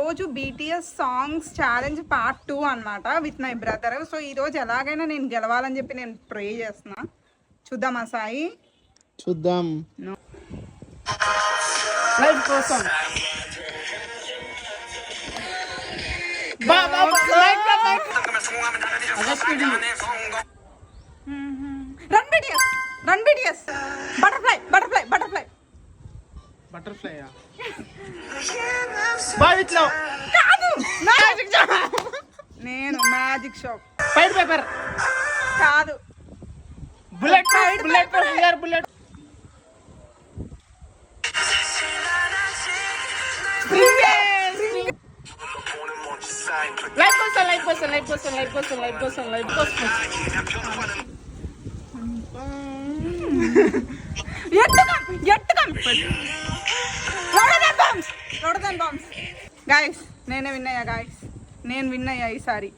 ఈరోజు BTS songs challenge part 2 అనమాట with my brother. So ఈరోజు ఎలాగైనా నేను గెలవాలని చెప్పి నేను ప్రే చేస్తున్నా. చూద్దామా సాయి? చూద్దాం. లైఫ్ కోసం run BTS butterfly butterfly butterfly butterfly బావిట్లో కాదు, మ్యాజిక్ షాప్. నేను మ్యాజిక్ షాప్. ఫైర్ పేపర్ కాదు, bullet bullet bullet bullet life కోసం లైఫ్ కోసం లైఫ్ కోసం లైఫ్ కోసం లైఫ్ కోసం లైఫ్ కోసం గైస్ నేనే విన్ అయ్యా. గైస్ నేను విన్ అయ్యా ఈసారి.